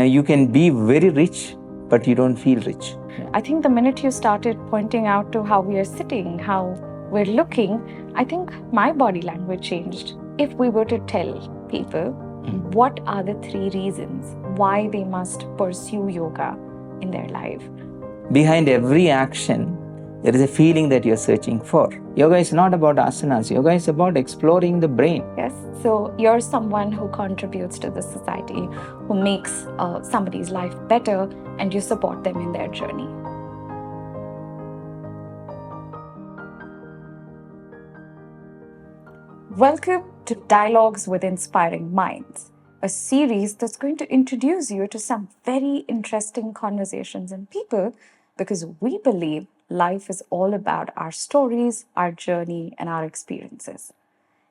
You can be very rich, but you don't feel rich. I think the minute you started pointing out to how we are sitting, how we're looking, I think my body language changed. If we were to tell people what are the 3 reasons why they must pursue yoga in their life? Behind every action, there is a feeling that you're searching for. Yoga is not about asanas. Yoga is about exploring the brain. Yes, so you're someone who contributes to the society, who makes somebody's life better, and you support them in their journey. Welcome to Dialogues with Inspiring Minds, a series that's going to introduce you to some very interesting conversations and people, because we believe life is all about our stories, our journey, and our experiences.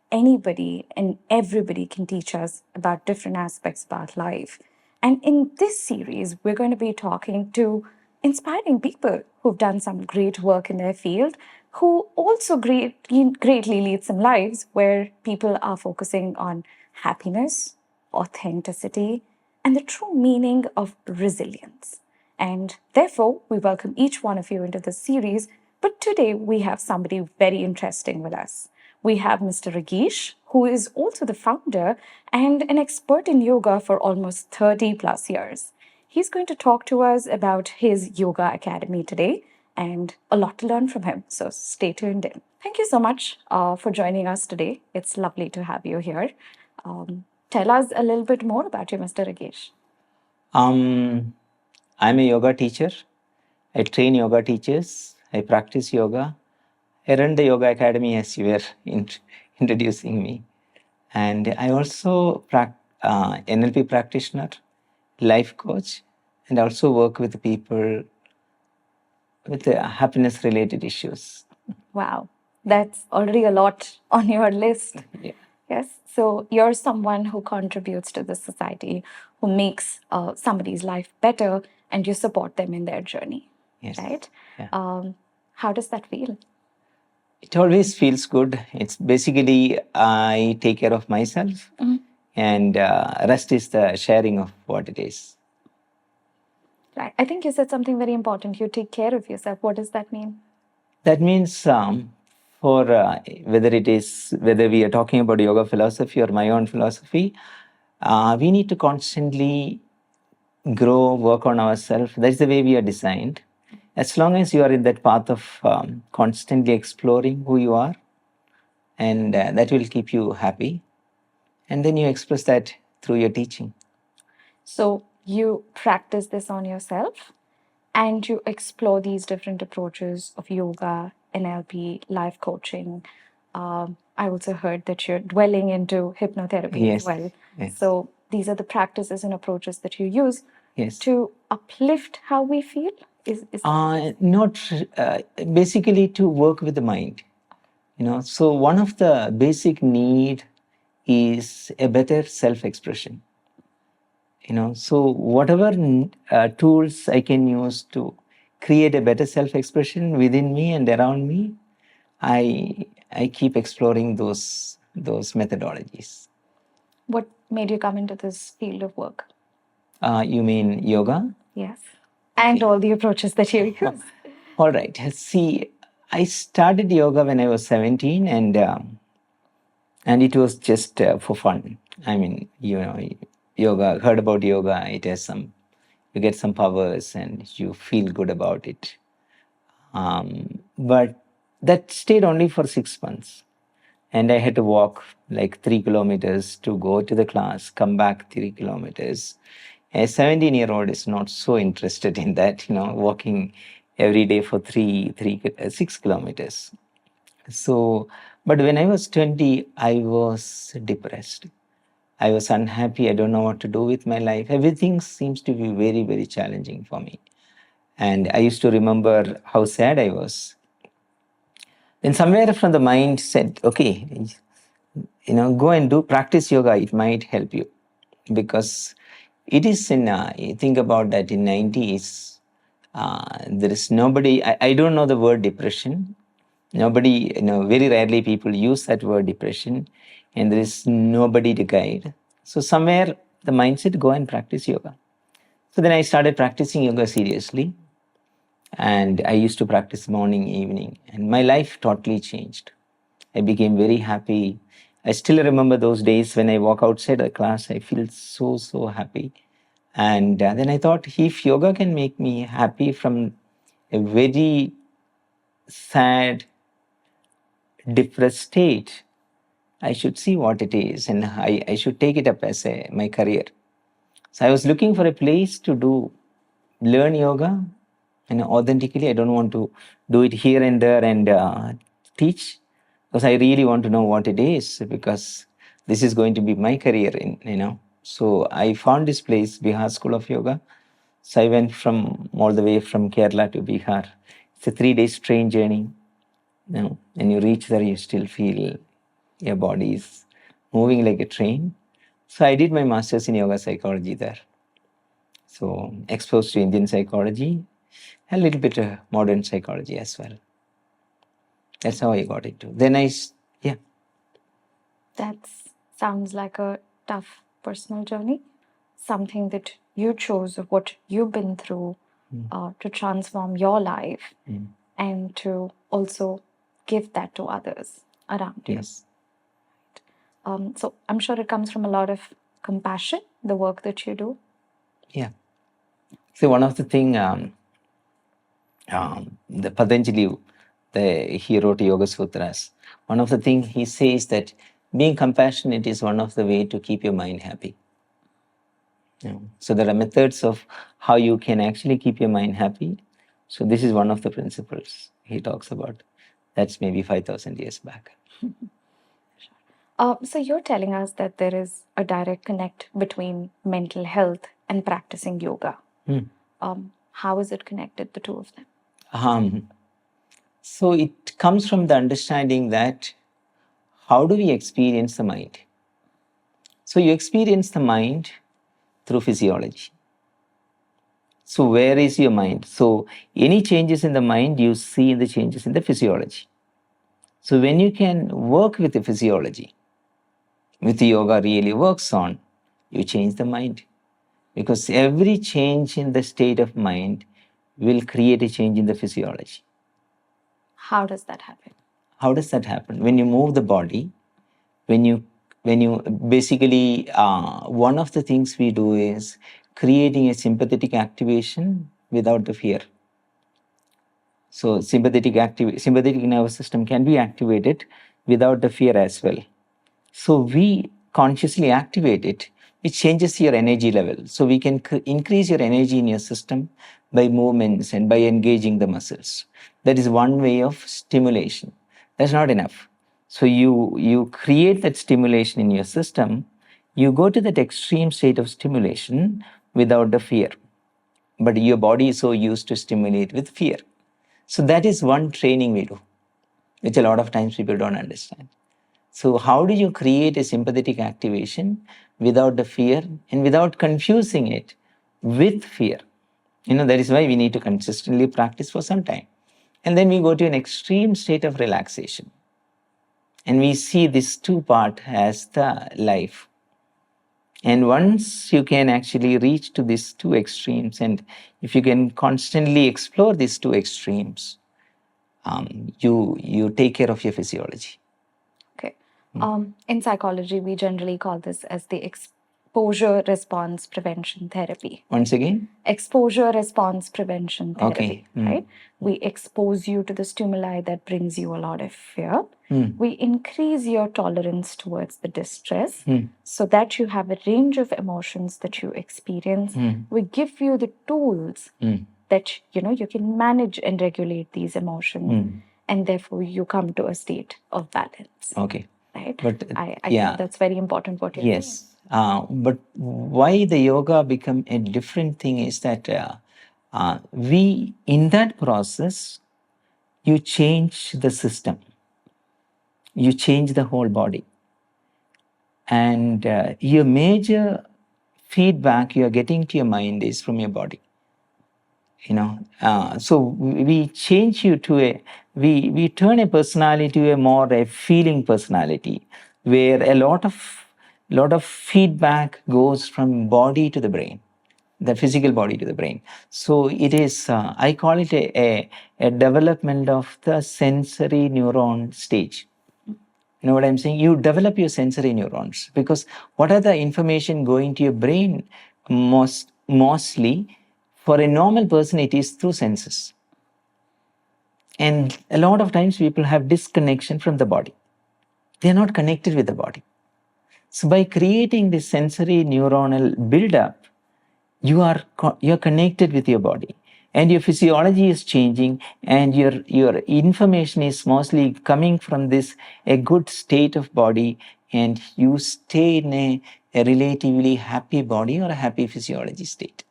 Anybody and everybody can teach us about different aspects about life. And in this series, we're going to be talking to inspiring people who've done some great work in their field, who also greatly lead some lives where people are focusing on happiness, authenticity, and the true meaning of resilience. And therefore, we welcome each one of you into this series. But today, we have somebody very interesting with us. We have Mr. Ragesh, who is also the founder and an expert in yoga for almost 30 plus years. He's going to talk to us about his yoga academy today and a lot to learn from him. So stay tuned in. Thank you so much for joining us today. It's lovely to have you here. Tell us a little bit more about you, Mr. Ragesh. I'm a yoga teacher. I train yoga teachers. I practice yoga. I run the yoga academy as you were introducing me. And I also NLP practitioner, life coach, and also work with people with happiness related issues. Wow, that's already a lot on your list. Yeah. Yes, so you're someone who contributes to the society, who makes somebody's life better, and you support them in their journey. Yes. Right? Yeah. How does that feel? It always feels good. It's basically I take care of myself, and rest is the sharing of what it is. Right. I think you said something very important. You take care of yourself. What does that mean? That means for whether we are talking about yoga philosophy or my own philosophy, we need to constantly grow, work on ourselves. That's the way we are designed. As long as you are in that path of constantly exploring who you are, and that will keep you happy. And then you express that through your teaching. So you practice this on yourself and you explore these different approaches of yoga, NLP, life coaching. I also heard that you're dwelling into hypnotherapy as well. Yes. So these are the practices and approaches that you use Yes. to uplift how we feel? Not basically to work with the mind. So one of the basic need is a better self-expression. So whatever tools I can use to create a better self-expression within me and around me, I keep exploring those methodologies. What made you come into this field of work? You mean yoga? Yes. And all the approaches that you use. All right. See, I started yoga when I was 17, and it was just for fun. I mean, yoga. Heard about yoga? It has you get some powers, and you feel good about it. But that stayed only for 6 months, and I had to walk like 3 kilometers to go to the class, come back 3 kilometers. A 17-year-old is not so interested in that, walking every day for 6 kilometers. So, but when I was 20, I was depressed. I was unhappy. I don't know what to do with my life. Everything seems to be very, very challenging for me. And I used to remember how sad I was. Then somewhere from the mind said, okay, go and practice yoga. It might help you. Because it is you think about that in 90s, there is nobody, I don't know the word depression. Nobody, very rarely people use that word depression, and there is nobody to guide. So somewhere the mindset, go and practice yoga. So then I started practicing yoga seriously. And I used to practice morning, evening, and my life totally changed. I became very happy. I still remember those days when I walk outside the class, I feel so, so happy. And then I thought, if yoga can make me happy from a very sad, depressed state, I should see what it is and I should take it up as my career. So I was looking for a place to learn yoga and authentically. I don't want to do it here and there and teach, because I really want to know what it is, because this is going to be my career in. So I found this place, Bihar School of Yoga. So I went from all the way from Kerala to Bihar. It's a 3 days train journey. When you reach there, you still feel your body is moving like a train. So I did my master's in yoga psychology there. So exposed to Indian psychology, a little bit of modern psychology as well. That's how I got into. Then yeah. That sounds like a tough personal journey, something that you chose of what you've been through to transform your life and to also give that to others around you. Yes. So I'm sure it comes from a lot of compassion, the work that you do. Yeah. So one of the thing, the Patanjali, he wrote Yoga Sutras. One of the thing he says that being compassionate is one of the way to keep your mind happy. So there are methods of how you can actually keep your mind happy. So this is one of the principles he talks about. That's maybe 5,000 years back. So you're telling us that there is a direct connect between mental health and practicing yoga. How is it connected, the two of them? So it comes from the understanding that how do we experience the mind? So you experience the mind through physiology. So where is your mind? So any changes in the mind, you see the changes in the physiology. So when you can work with the physiology, with the yoga really works on, you change the mind. Because every change in the state of mind will create a change in the physiology. How does that happen? How does that happen? When you move the body, when you basically, one of the things we do is creating a sympathetic activation without the fear. So sympathetic nervous system can be activated without the fear as well. So we consciously activate it, which changes your energy level. So we can increase your energy in your system by movements and by engaging the muscles. That is one way of stimulation. That's not enough. So you create that stimulation in your system. You go to that extreme state of stimulation without the fear. But your body is so used to stimulate with fear. So that is one training we do, which a lot of times people don't understand. So how do you create a sympathetic activation without the fear and without confusing it with fear? That is why we need to consistently practice for some time. And then we go to an extreme state of relaxation. And we see this two part as the life. And once you can actually reach to these two extremes, and if you can constantly explore these two extremes, you take care of your physiology. Okay. In psychology, we generally call this as the exposure response prevention therapy. Once again? Exposure response prevention therapy, Okay. right? We expose you to the stimuli that brings you a lot of fear. We increase your tolerance towards the distress so that you have a range of emotions that you experience. We give you the tools that you can manage and regulate these emotions, and therefore you come to a state of balance. Okay. Right? But I think that's very important what you're saying. Yes. But why the yoga become a different thing is that we, in that process, you change the system. You change the whole body. And your major feedback you're getting to your mind is from your body. So we change you to we turn a personality to a feeling personality, where a lot of feedback goes from body to the brain. the physical body to the brain. So it is, I call it a development of the sensory neuron stage. You know what I'm saying? You develop your sensory neurons, because what are the information going to your brain mostly? For a normal person, it is through senses. And a lot of times people have disconnection from the body. They're not connected with the body. So by creating this sensory neuronal buildup, you're connected with your body, and your physiology is changing, and your information is mostly coming from this a good state of body, and you stay in a relatively happy body or a happy physiology state.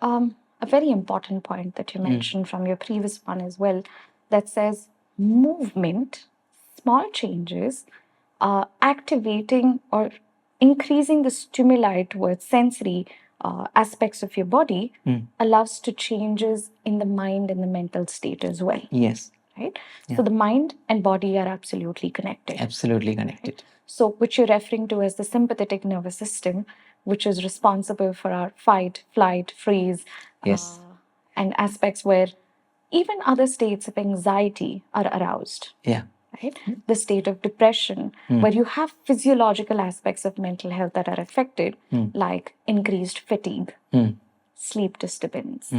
A very important point that you mentioned from your previous one as well, that says movement, small changes, activating or increasing the stimuli towards sensory aspects of your body allows to changes in the mind and the mental state as well. Yes. Right? So the mind and body are absolutely connected. Absolutely connected. Right? So, which you're referring to as the sympathetic nervous system, which is responsible for our fight, flight, freeze, Yes. And aspects where even other states of anxiety are aroused. Yeah. Right? The state of depression, where you have physiological aspects of mental health that are affected, like increased fatigue, sleep disturbance.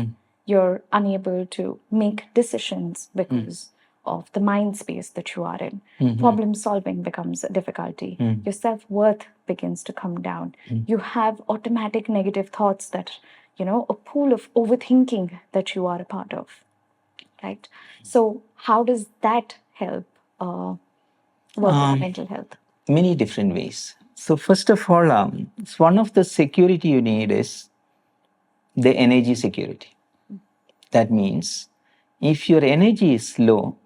You're unable to make decisions because of the mind space that you are in. Problem solving becomes a difficulty. Your self-worth begins to come down. You have automatic negative thoughts that, a pool of overthinking that you are a part of. Right? So how does that help work with mental health? Many different ways. So first of all, one of the security you need is the energy security. That means if your energy is low,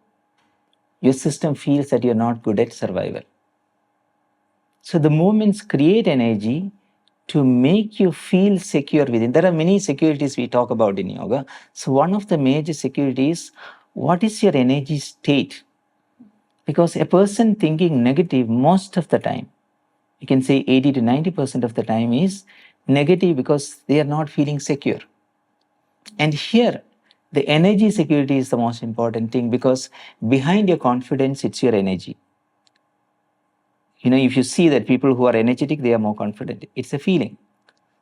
your system feels that you're not good at survival. So the movements create energy to make you feel secure within. There are many securities we talk about in yoga. So one of the major securities, what is your energy state? Because a person thinking negative most of the time, you can say 80 to 90% of the time is negative because they are not feeling secure. And here, the energy security is the most important thing, because behind your confidence, it's your energy. If you see that people who are energetic, they are more confident. It's a feeling.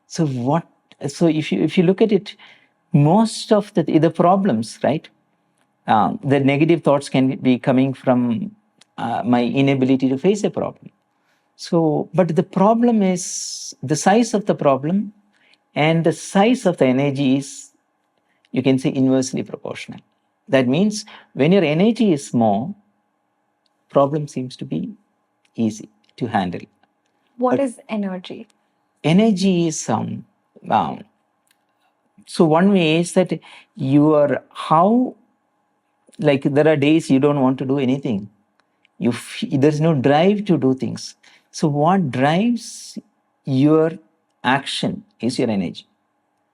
So if you look at it, most of the problems, right? The negative thoughts can be coming from my inability to face a problem. So, but the problem is the size of the problem, and the size of the energy is, you can say, inversely proportional. That means when your energy is small, problem seems to be easy to handle. What is energy? Energy is so one way is that like there are days you don't want to do anything. There's no drive to do things. So what drives your action is your energy.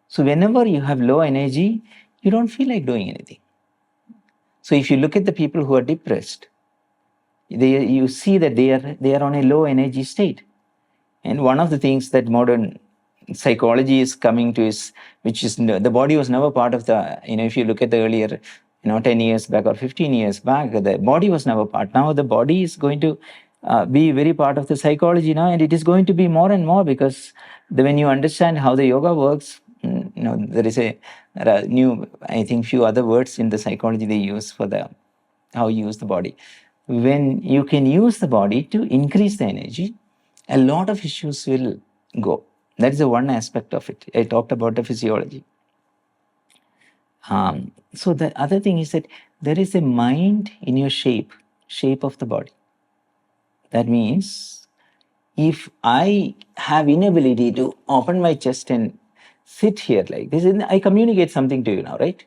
So whenever you have low energy, you don't feel like doing anything. So if you look at the people who are depressed, you see that they are on a low energy state. And one of the things that modern psychology is coming to is, which is, the body was never part of the, if you look at the earlier, 10 years back or 15 years back, the body was never part. Now the body is going to be very part of the psychology now, and it is going to be more and more, because when you understand how the yoga works, there are new, I think, few other words in the psychology they use for how you use the body. When you can use the body to increase the energy, a lot of issues will go. That is the one aspect of it. I talked about the physiology. So the other thing is that there is a mind in your shape of the body. That means if I have inability to open my chest and sit here like this, I communicate something to you now, right?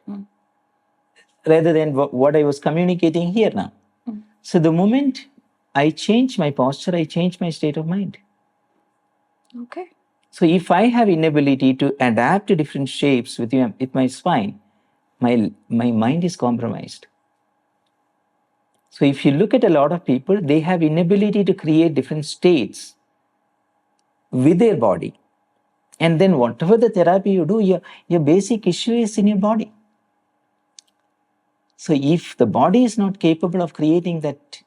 Rather than what I was communicating here now. So the moment I change my posture, I change my state of mind. Okay. So if I have inability to adapt to different shapes with my spine, my mind is compromised. So if you look at a lot of people, they have inability to create different states with their body. And then whatever the therapy you do, your basic issue is in your body. So if the body is not capable of creating that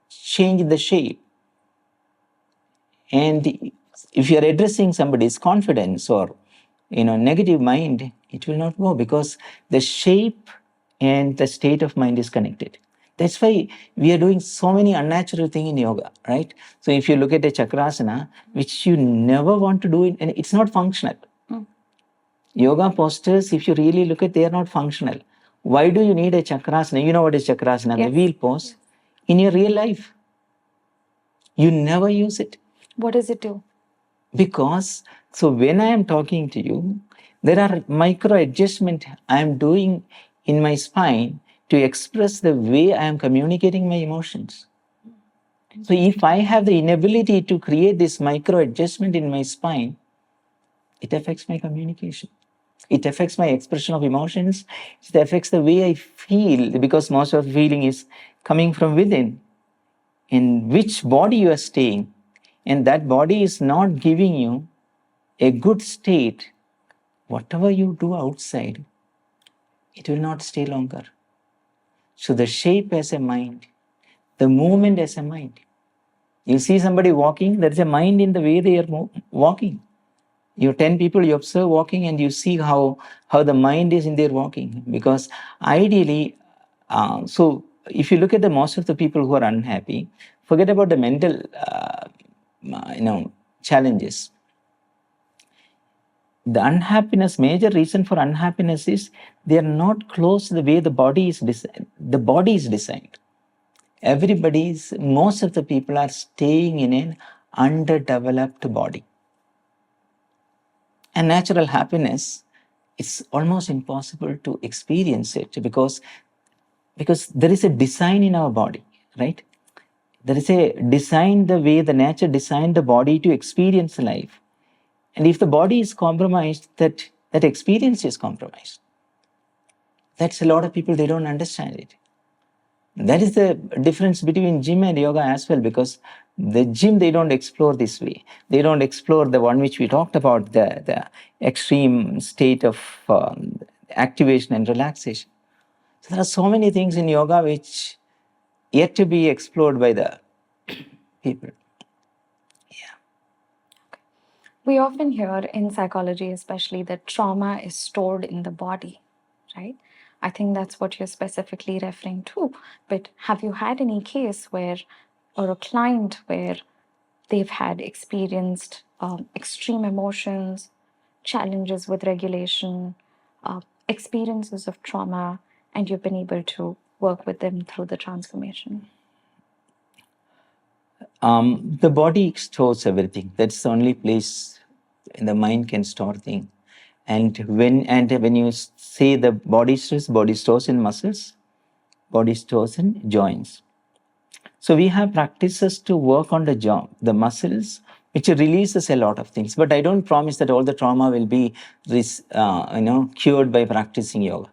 change in the shape, and if you are addressing somebody's confidence or negative mind, it will not go, because the shape and the state of mind is connected. That's why we are doing so many unnatural things in yoga, right? So if you look at a chakrasana, which you never want to do it, and it's not functional. Yoga postures, if you really look at, they are not functional. Why do you need a chakrasana? You know what is chakrasana? Yes. The wheel pose. In your real life, you never use it. What does it do? Because, so when I am talking to you, there are micro adjustment I am doing in my spine to express the way I am communicating my emotions. So if I have the inability to create this micro adjustment in my spine, it affects my communication. It affects my expression of emotions. It affects the way I feel, because most of the feeling is coming from within. In which body you are staying, and that body is not giving you a good state, whatever you do outside, it will not stay longer. So the shape as a mind, the movement as a mind. You see somebody walking, there is a mind in the way they are walking. You 10 people you observe walking, and you see how the mind is in their walking. Because ideally, so if you look at the most of the people who are unhappy, forget about the mental challenges. The unhappiness, major reason for unhappiness is they are not close to the way the body is designed. The body is designed. Most of the people are staying in an underdeveloped body. And natural happiness, it's almost impossible to experience it, because there is a design in our body, right? There is a design, the way the nature designed the body to experience life. And if the body is compromised, that experience is compromised. That's a lot of people, they don't understand it. That is the difference between gym and yoga as well, because the gym, they don't explore this way. They don't explore the one which we talked about, the extreme state of activation and relaxation. So there are so many things in yoga which yet to be explored by the people. We often hear in psychology, especially, that trauma is stored in the body, right? I think that's what you're specifically referring to. But have you had any case where, or a client where they've had experienced extreme emotions, challenges with regulation, experiences of trauma, and you've been able to work with them through the transformation? The body stores everything. That's the only place in the mind can store things. And when you say the body stores in muscles, body stores in joints. So we have practices to work on the muscles, which releases a lot of things. But I don't promise that all the trauma will be cured by practicing yoga.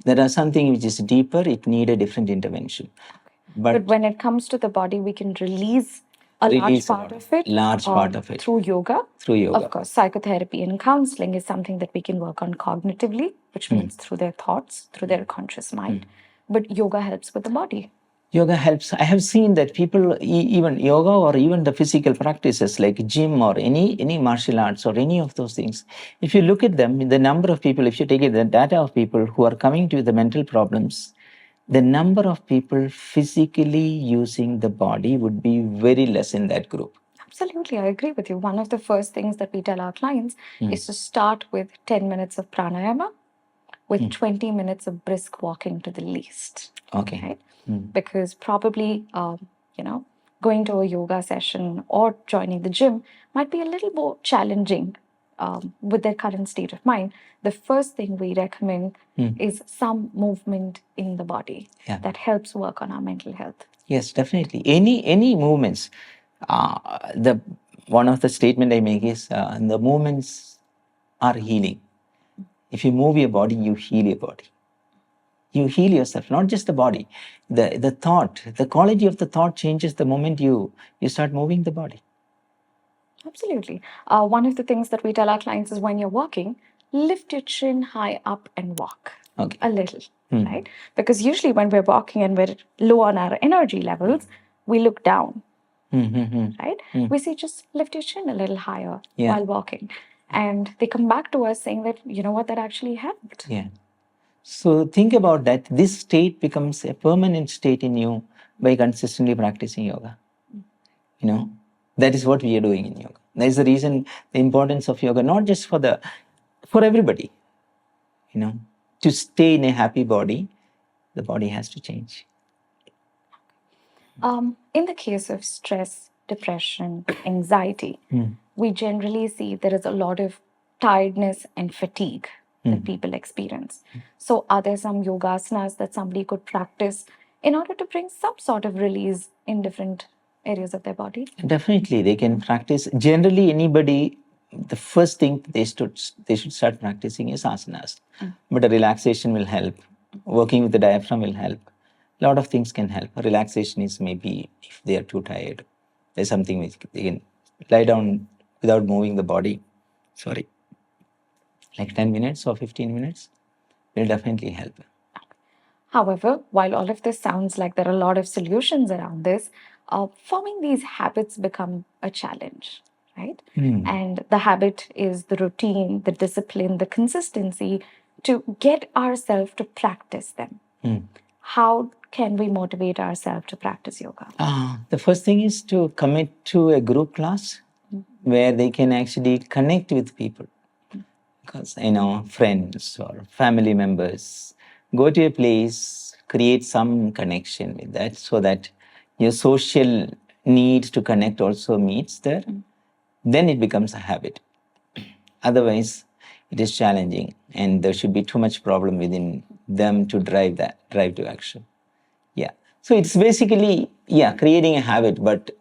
There are something which is deeper. It need a different intervention. But when it comes to the body, we can release a large part of it through yoga. Through yoga. Of course, psychotherapy and counseling is something that we can work on cognitively, which means through their thoughts, through their conscious mind. But yoga helps with the body. Yoga helps. I have seen that people, even yoga or even the physical practices like gym or any martial arts or any of those things, if you look at them, the number of people, if you take the data of people who are coming to the mental problems, the number of people physically using the body would be very less in that group. Absolutely, I agree with you. One of the first things that we tell our clients is to start with 10 minutes of pranayama, with 20 minutes of brisk walking to the least. Okay. Right? Because probably, going to a yoga session or joining the gym might be a little more challenging with their current state of mind. The first thing we recommend is some movement in the body that helps work on our mental health. Yes, definitely. Any movements. The one of the statement I make is the movements are healing. If you move your body, you heal your body. You heal yourself, not just the body. The thought, the quality of the thought changes the moment you start moving the body. Absolutely. One of the things that we tell our clients is when you're walking, lift your chin high up and walk Okay. a little, right? Because usually when we're walking and we're low on our energy levels, we look down, right? We say just lift your chin a little higher Yeah. while walking. And they come back to us saying that, you know what, that actually helped. Yeah. So think about that. This state becomes a permanent state in you by consistently practicing yoga. You know, that is what we are doing in yoga. That is the reason, the importance of yoga, not just for everybody. You know, to stay in a happy body, the body has to change. In the case of stress, depression, anxiety, we generally see there is a lot of tiredness and fatigue that people experience. So, are there some yogasanas that somebody could practice in order to bring some sort of release in different areas of their body? Definitely, they can practice. Generally, anybody, the first thing they should start practicing is asanas. But the relaxation will help. Working with the diaphragm will help. A lot of things can help. Relaxation is maybe if they are too tired. There's something which they can lie down without moving the body. Sorry, like 10 minutes or 15 minutes will definitely help. However, while all of this sounds like there are a lot of solutions around this, forming these habits become a challenge, right? And the habit is the routine, the discipline, the consistency to get ourselves to practice them. How can we motivate ourselves to practice yoga? The first thing is to commit to a group class where they can actually connect with people. Because, friends or family members, go to a place, create some connection with that so that your social need to connect also meets there. Then it becomes a habit. Otherwise, it is challenging and there should be too much problem within them to drive to action. Yeah. So it's basically, creating a habit. But,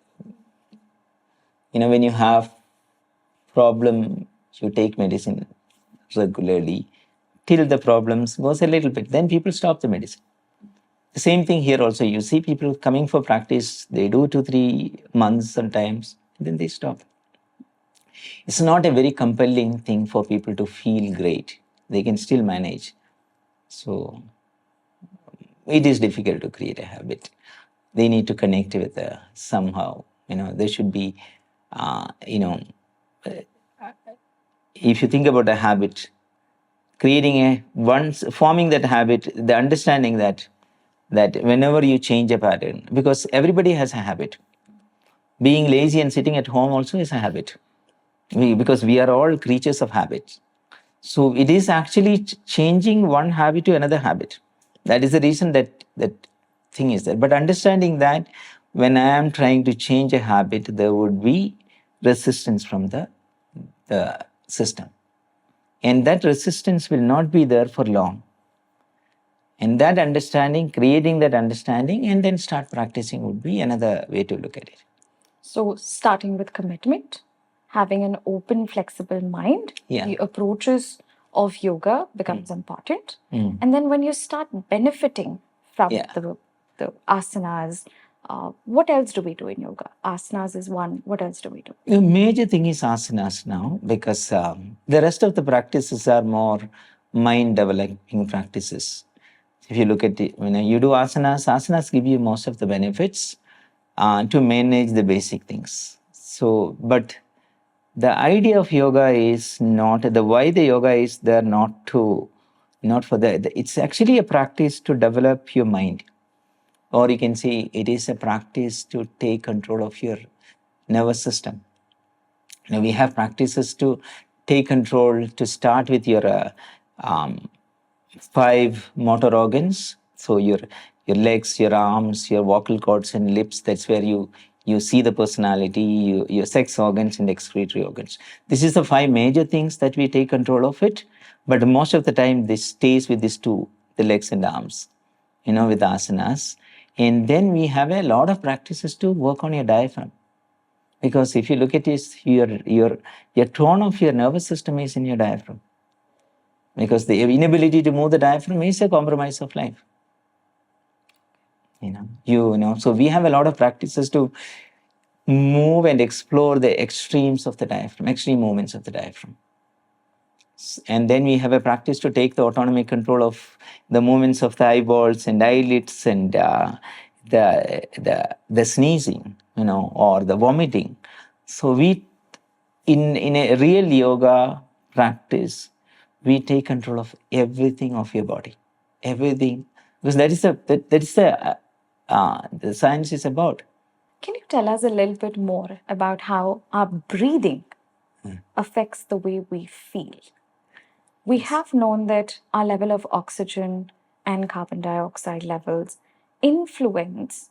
when you have problem, you take medicine regularly till the problems goes a little bit. Then people stop the medicine. The same thing here also. You see people coming for practice, they do 2-3 months sometimes, then they stop. It's not a very compelling thing for people to feel great. They can still manage. So it is difficult to create a habit. They need to connect with somehow. There should be, if you think about a habit, forming that habit, the understanding that whenever you change a pattern, because everybody has a habit. Being lazy and sitting at home also is a habit. Because we are all creatures of habits. So it is actually changing one habit to another habit. That is the reason that thing is there. But understanding that when I am trying to change a habit, there would be resistance from the system. And that resistance will not be there for long. And that understanding, creating that understanding, and then start practicing would be another way to look at it. So, starting with commitment, having an open, flexible mind, the approaches of yoga becomes important. And then when you start benefiting from the asanas, what else do we do in yoga? Asanas is one. What else do we do? The major thing is asanas now, because the rest of the practices are more mind developing practices. If you look at it, when you do asanas give you most of the benefits to manage the basic things. So, but the idea of yoga is not, the why the yoga is there not for it's actually a practice to develop your mind. Or you can say it is a practice to take control of your nervous system. We have practices to take control, to start with your 5 motor organs. So your legs, your arms, your vocal cords and lips, that's where you see the personality, your sex organs and excretory organs. This is the 5 major things that we take control of it. But most of the time this stays with these 2, the legs and arms, with asanas. And then we have a lot of practices to work on your diaphragm. Because if you look at this, your tone of your nervous system is in your diaphragm. Because the inability to move the diaphragm is a compromise of life. So we have a lot of practices to move and explore the extremes of the diaphragm, extreme movements of the diaphragm. And then we have a practice to take the autonomic control of the movements of the eyeballs and eyelids and the sneezing, or the vomiting. So we, in a real yoga practice, we take control of everything of your body, everything, because that is the science is about. Can you tell us a little bit more about how our breathing affects the way we feel? We have known that our level of oxygen and carbon dioxide levels influence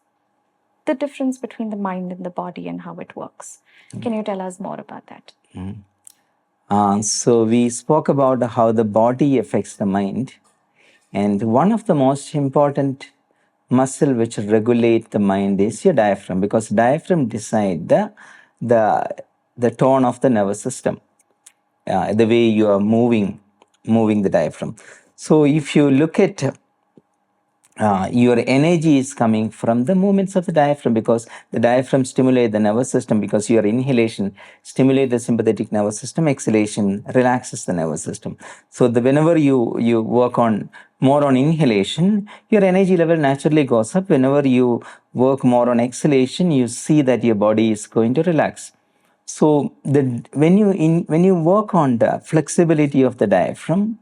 the difference between the mind and the body and how it works. Can you tell us more about that? So we spoke about how the body affects the mind, and one of the most important muscle which regulate the mind is your diaphragm, because diaphragm decide the tone of the nervous system, the way you are moving the diaphragm. So if you look at your energy is coming from the movements of the diaphragm, because the diaphragm stimulates the nervous system, because your inhalation stimulates the sympathetic nervous system, exhalation relaxes the nervous system. So whenever you work on more on inhalation, your energy level naturally goes up. Whenever you work more on exhalation, you see that your body is going to relax. So when you work on the flexibility of the diaphragm,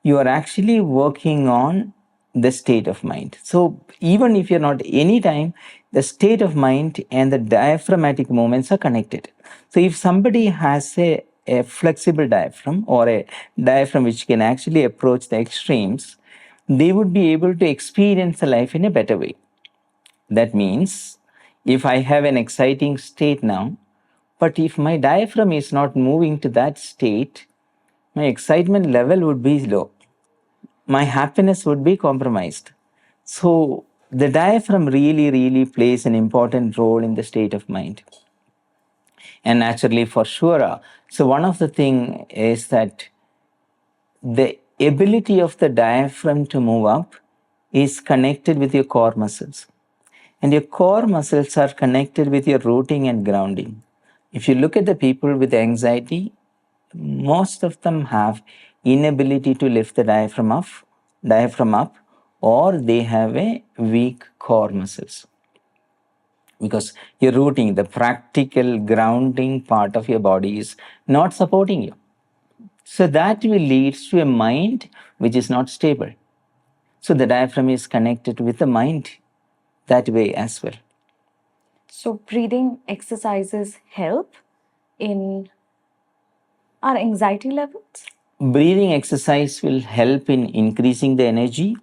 you are actually working on the state of mind. So even if you're not anytime, the state of mind and the diaphragmatic movements are connected. So if somebody has a flexible diaphragm, or a diaphragm which can actually approach the extremes, they would be able to experience the life in a better way. That means if I have an exciting state now, but if my diaphragm is not moving to that state, my excitement level would be low. My happiness would be compromised. So the diaphragm really plays an important role in the state of mind. And naturally, for sure, so one of the thing is that the ability of the diaphragm to move up is connected with your core muscles. And your core muscles are connected with your rooting and grounding. If you look at the people with anxiety, most of them have inability to lift the diaphragm up, or they have a weak core muscles, because your rooting, the practical grounding part of your body, is not supporting you. So that will lead to a mind which is not stable. So the diaphragm is connected with the mind that way as well. So, breathing exercises help in our anxiety levels? Breathing exercise will help in increasing the energy.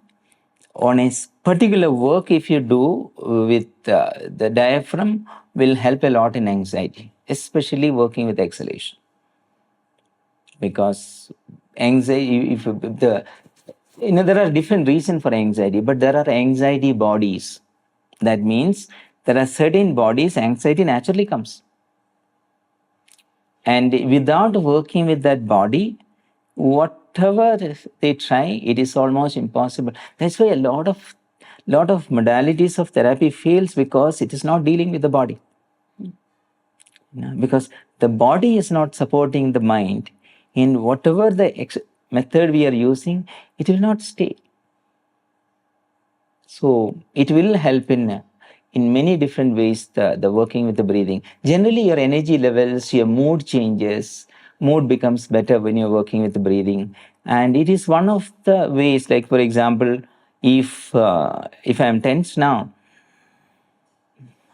On a particular work, if you do with the diaphragm, will help a lot in anxiety, especially working with exhalation. Because anxiety, there are different reasons for anxiety, but there are anxiety bodies. That means there are certain bodies anxiety naturally comes. And without working with that body, whatever they try, it is almost impossible. That's why a lot of modalities of therapy fails, because it is not dealing with the body. Because the body is not supporting the mind in whatever the method we are using, it will not stay. So it will help in many different ways, the working with the breathing. Generally, your energy levels, your mood changes, mood becomes better when you're working with the breathing. And it is one of the ways, like for example, if I'm tense now,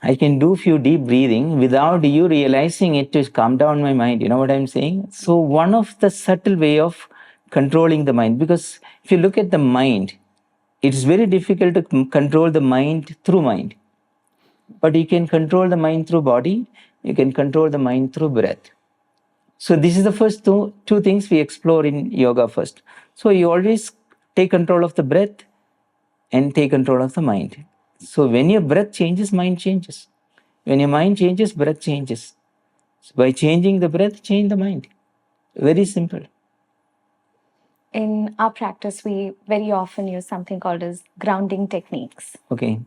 I can do few deep breathing without you realizing it, to calm down my mind. You know what I'm saying? So one of the subtle way of controlling the mind, because if you look at the mind, it is very difficult to control the mind through mind. But you can control the mind through body, you can control the mind through breath. So this is the first two things we explore in yoga first. So you always take control of the breath and take control of the mind. So when your breath changes, mind changes. When your mind changes, breath changes. So by changing the breath, change the mind. Very simple. In our practice, we very often use something called as grounding techniques. Okay.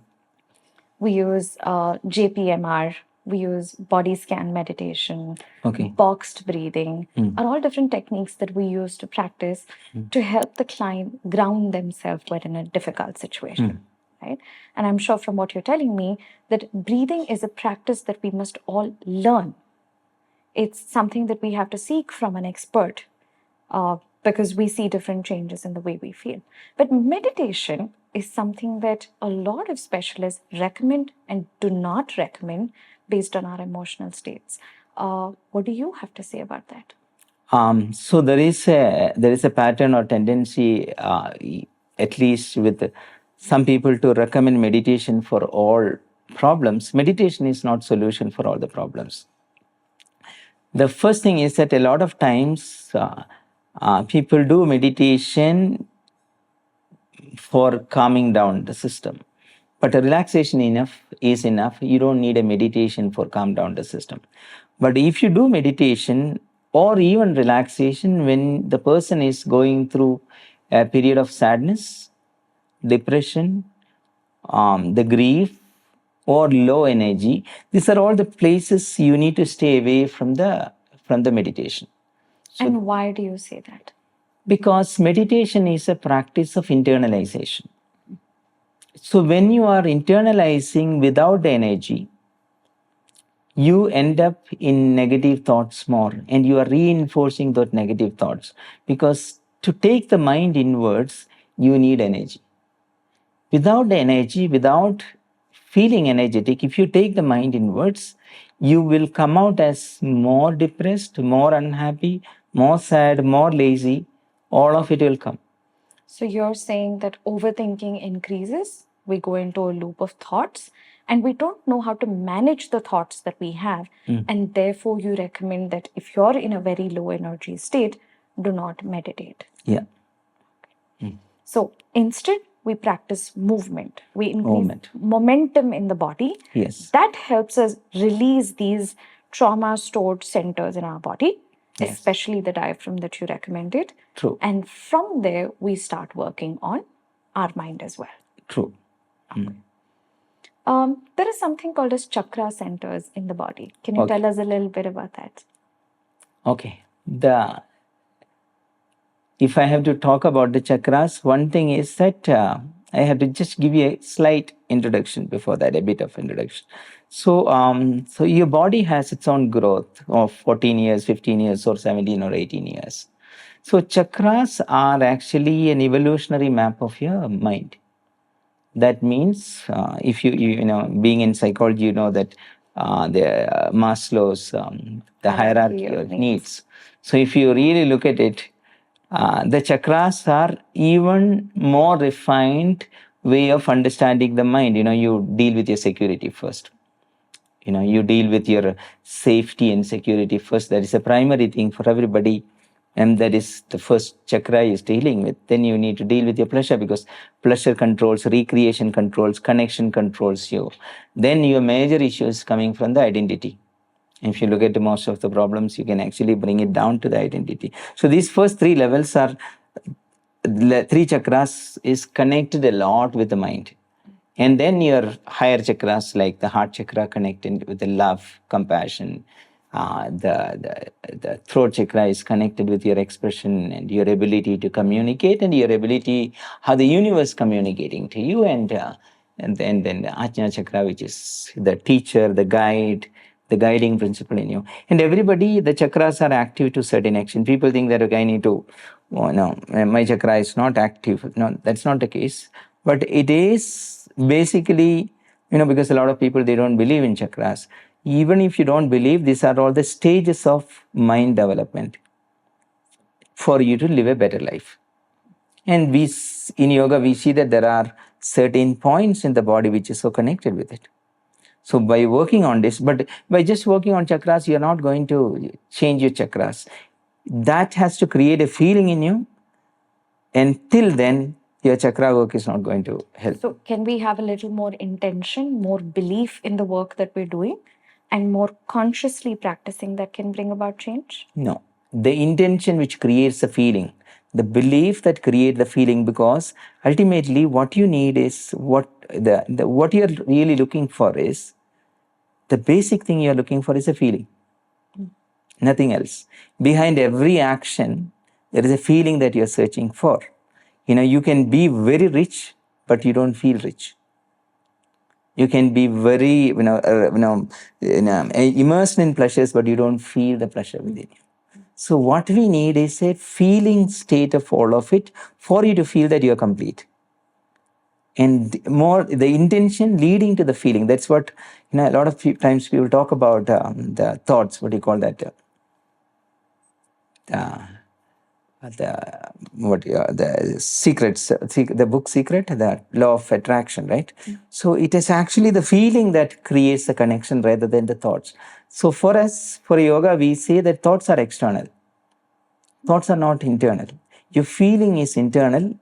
We use JPMR, we use body scan meditation, Okay. boxed breathing, are all different techniques that we use to practice to help the client ground themselves when in a difficult situation. Right? And I'm sure from what you're telling me that breathing is a practice that we must all learn. It's something that we have to seek from an expert because we see different changes in the way we feel. But meditation is something that a lot of specialists recommend and do not recommend based on our emotional states. What do you have to say about that? So there is a pattern or tendency, at least with some people, to recommend meditation for all problems. Meditation is not solution for all the problems. The first thing is that a lot of times people do meditation for calming down the system. But a relaxation is enough. You don't need a meditation for calm down the system. But if you do meditation or even relaxation when the person is going through a period of sadness, depression, the grief, or low energy, these are all the places you need to stay away from the meditation. And why do you say that? Because meditation is a practice of internalization. So when you are internalizing without the energy, you end up in negative thoughts more, and you are reinforcing those negative thoughts. Because to take the mind inwards, you need energy. Without the energy, without feeling energetic, if you take the mind inwards, you will come out as more depressed, more unhappy, more sad, more lazy. All of it will come. So you're saying that overthinking increases, we go into a loop of thoughts, and we don't know how to manage the thoughts that we have. And therefore, you recommend that if you're in a very low energy state, do not meditate. Yeah. So instead, we practice movement. We increase Movement. momentum in the body. Yes. That helps us release these trauma stored centers in our body, Yes. especially the diaphragm that you recommended. True. And from there, we start working on our mind as well. True. There is something called as chakra centers in the body. Can you tell us a little bit about that? Okay. If I have to talk about the chakras, one thing is that I have to just give you a slight introduction before that, a bit of introduction. So, so your body has its own growth of 14 years, 15 years, or 17 or 18 years. So chakras are actually an evolutionary map of your mind. That means if you know, being in psychology, you know that the Maslow's the hierarchy of needs. So if you really look at it, the chakras are even more refined way of understanding the mind. You know, you deal with your security first. You know, you deal with your safety and security first. That is a primary thing for everybody. And that is the first chakra is dealing with. Then you need to deal with your pleasure, because pleasure controls, recreation controls, connection controls you. Then your major issue is coming from the identity. If you look at most of the problems, you can actually bring it down to the identity. So these first three levels are, three chakras is connected a lot with the mind. And then your higher chakras, like the heart chakra, connected with the love, compassion. The throat chakra is connected with your expression and your ability to communicate, and your ability, how the universe communicating to you. And then the Ajna chakra, which is the teacher, the guide, the guiding principle in you. And everybody, the chakras are active to certain action. People think that, okay, I need to, oh, no, my chakra is not active. No, that's not the case. But it is basically, you know, because a lot of people, they don't believe in chakras. Even if you don't believe, these are all the stages of mind development for you to live a better life. And we, in yoga, we see that there are certain points in the body which is so connected with it. So by working on this, but by just working on chakras, you're not going to change your chakras. That has to create a feeling in you. Until then, your chakra work is not going to help. So can we have a little more intention, more belief in the work that we're doing, and more consciously practicing that can bring about change? No. The intention which creates the feeling, the belief that creates the feeling, because ultimately what you need is, what you're really looking for is the basic thing you're looking for is a feeling, nothing else. Behind every action, there is a feeling that you're searching for. You can be very rich, but you don't feel rich. You can be very, immersed in pleasures, but you don't feel the pleasure within you. So what we need is a feeling state of all of it for you to feel that you're complete. And more the intention leading to the feeling. That's what, a lot of times people talk about the thoughts, what do you call that? The secrets, the book Secret, the law of attraction, right? So it is actually the feeling that creates the connection rather than the thoughts. So for us, for yoga, we say that thoughts are external. Thoughts are not internal. Your feeling is internal,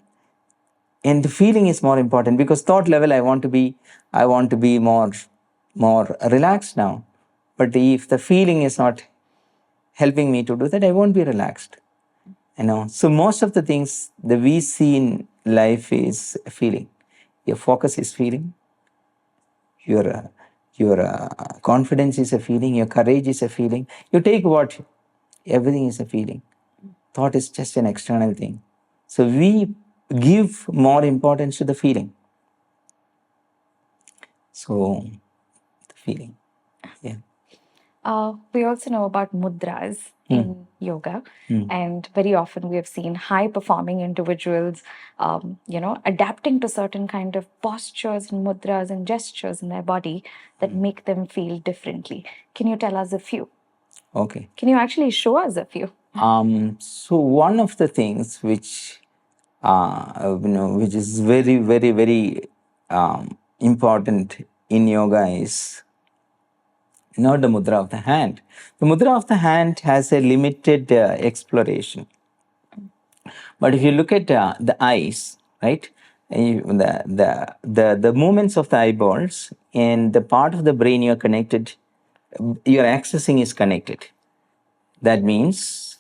and the feeling is more important, because thought level, I want to be more relaxed now. But if the feeling is not helping me to do that, I won't be relaxed. So most of the things that we see in life is feeling. Your focus is feeling. Your confidence is a feeling. Your courage is a feeling. You take what? Everything is a feeling. Thought is just an external thing. So we give more importance to the feeling. So the feeling, yeah. We also know about mudras in yoga, and very often we have seen high-performing individuals, adapting to certain kind of postures and mudras and gestures in their body that make them feel differently. Can you tell us a few? Okay. Can you actually show us a few? So one of the things which which is very, very, very important in yoga is not the mudra of the hand. The mudra of the hand has a limited exploration. But if you look at the eyes, right, the movements of the eyeballs and the part of the brain you're connected, your accessing is connected. That means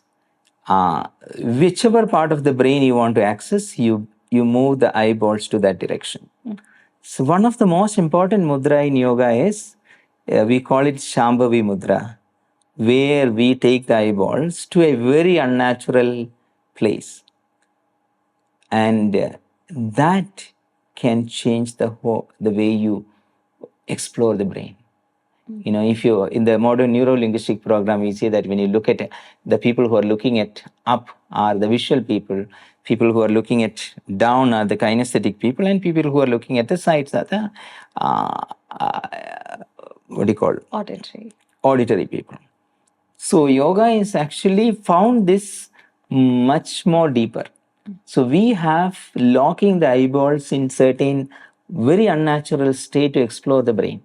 whichever part of the brain you want to access, you move the eyeballs to that direction. So one of the most important mudra in yoga is, we call it Shambhavi mudra, where we take the eyeballs to a very unnatural place. And that can change the way you explore the brain. If you, in the modern neuro-linguistic program, we say that when you look at the people who are looking at up are the visual people who are looking at down are the kinesthetic people, and people who are looking at the sides are the what do you call? Auditory people. So yoga is actually found this much more deeper. So we have locking the eyeballs in certain very unnatural state to explore the brain.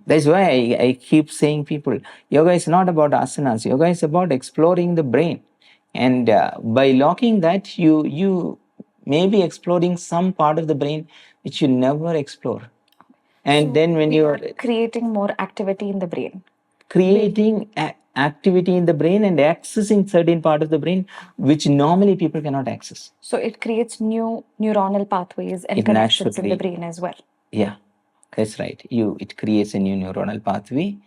That's why I keep saying people, yoga is not about asanas. Yoga is about exploring the brain. And by locking that, you may be exploring some part of the brain which you never explore. And so then when you are creating more activity in the brain. Creating activity in the brain and accessing certain part of the brain which normally people cannot access. So it creates new neuronal pathways and connections in the brain as well. Yeah, that's right. It creates a new neuronal pathway.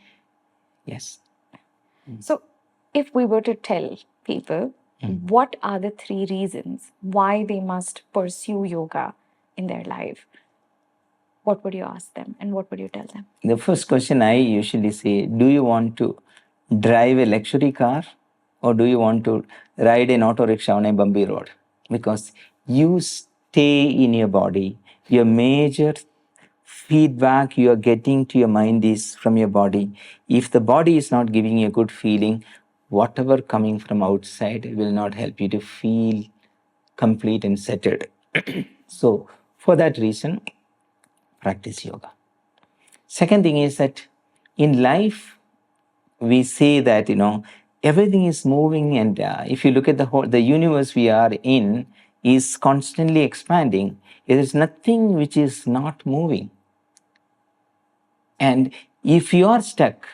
Yes. So if we were to tell people what are the 3 reasons why they must pursue yoga in their life, what would you ask them and what would you tell them? The first question I usually say, do you want to drive a luxury car or do you want to ride an auto rickshaw on a bumpy road? Because you stay in your body. Your major feedback you are getting to your mind is from your body. If the body is not giving you a good feeling, whatever coming from outside will not help you to feel complete and settled. So for that reason, practice yoga. Second thing is that in life, we say that, everything is moving, and if you look at the universe we are in is constantly expanding. There is nothing which is not moving. And if you are stuck,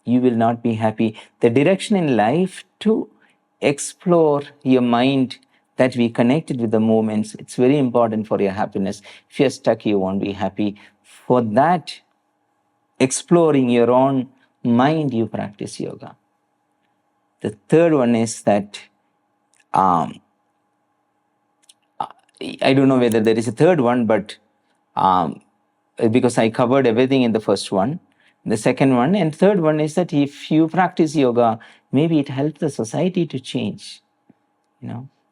you will not be happy. The direction in life to explore your mind, that we connected with the movements, it's very important for your happiness. If you're stuck, you won't be happy. For that, exploring your own mind, you practice yoga. The third one is that I don't know whether there is a third one, but because I covered everything in the first one, the second one, and third one is that if you practice yoga, maybe it helps the society to change,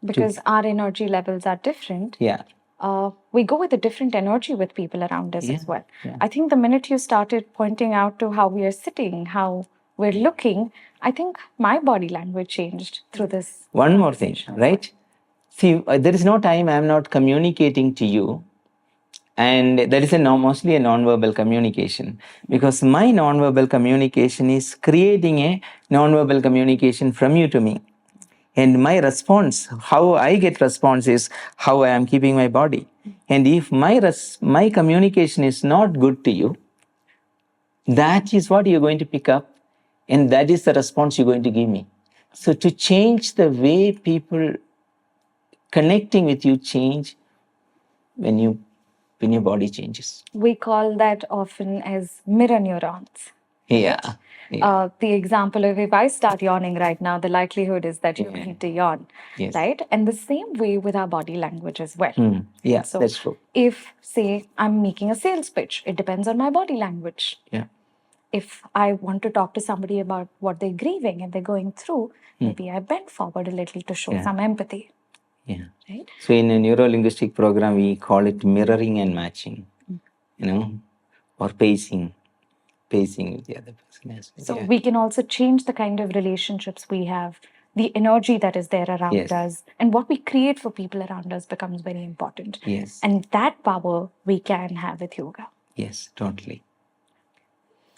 Because our energy levels are different. Yeah. We go with a different energy with people around us as well. Yeah. I think the minute you started pointing out to how we are sitting, how we're looking, I think my body language changed through this. One more thing, conversation as right? See, there is no time I'm not communicating to you, and that is mostly a non-verbal communication, because my non-verbal communication is creating a non-verbal communication from you to me. And my response, how I get response is how I am keeping my body. And if my communication is not good to you, that is what you're going to pick up, and that is the response you're going to give me. So to change the way people connecting with you change when your body changes. We call that often as mirror neurons. Yeah. The example of if I start yawning right now, the likelihood is that you're going to yawn, Yes. right? And the same way with our body language as well. Yeah, So that's true. if, say, I'm making a sales pitch, it depends on my body language. Yeah. If I want to talk to somebody about what they're grieving and they're going through, maybe I bend forward a little to show some empathy. Yeah. Right? So in a neuro-linguistic program, we call it mirroring and matching, or pacing with the other person as well. So we can also change the kind of relationships we have, the energy that is there around us, and what we create for people around us becomes very important. Yes. And that power we can have with yoga. Yes, totally.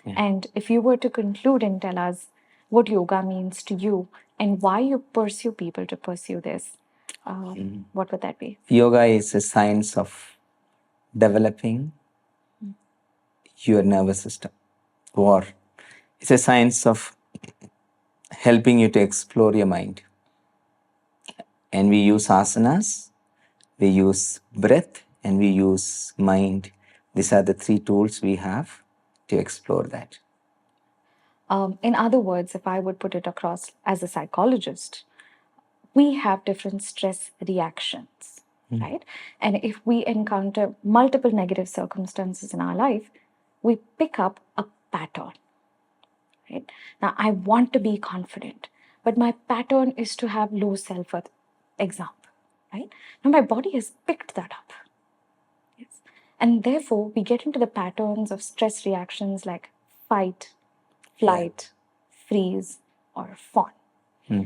And if you were to conclude and tell us what yoga means to you and why you pursue people to pursue this, what would that be? Yoga is a science of developing your nervous system, or it's a science of helping you to explore your mind. And we use asanas, we use breath, and we use mind. These are the three tools we have to explore that. In other words, if I would put it across as a psychologist, we have different stress reactions, right? And if we encounter multiple negative circumstances in our life, we pick up a pattern, right? Now, I want to be confident, but my pattern is to have low self-worth, example, right? Now, my body has picked that up. Yes. And therefore, we get into the patterns of stress reactions like fight, flight, freeze, or fawn.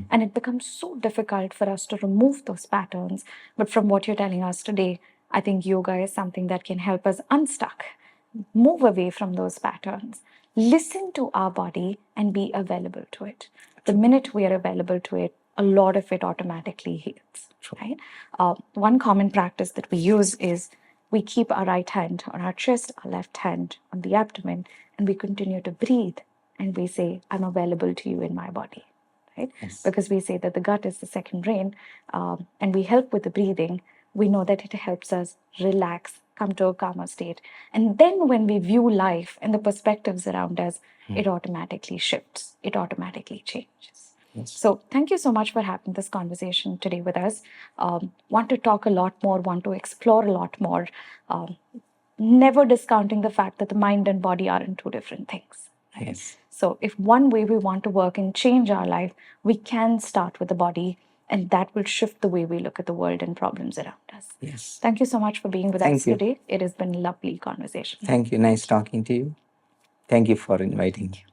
And it becomes so difficult for us to remove those patterns. But from what you're telling us today, I think yoga is something that can help us unstuck, move away from those patterns, listen to our body, and be available to it. The minute we are available to it, a lot of it automatically heals. Right? One common practice that we use is we keep our right hand on our chest, our left hand on the abdomen, and we continue to breathe. And we say, I'm available to you in my body. Right? Because we say that the gut is the second brain, and we help with the breathing. We know that it helps us relax, come to a calmer state. And then when we view life and the perspectives around us, it automatically shifts, it automatically changes. So thank you so much for having this conversation today with us. Want to talk a lot more, want to explore a lot more, never discounting the fact that the mind and body aren't two different things. Right? Yes. So if one way we want to work and change our life, we can start with the body, and that will shift the way we look at the world and problems around us. Yes. Thank you so much for being with us today. It has been a lovely conversation. Thank you. Nice talking to you. Thank you for inviting me.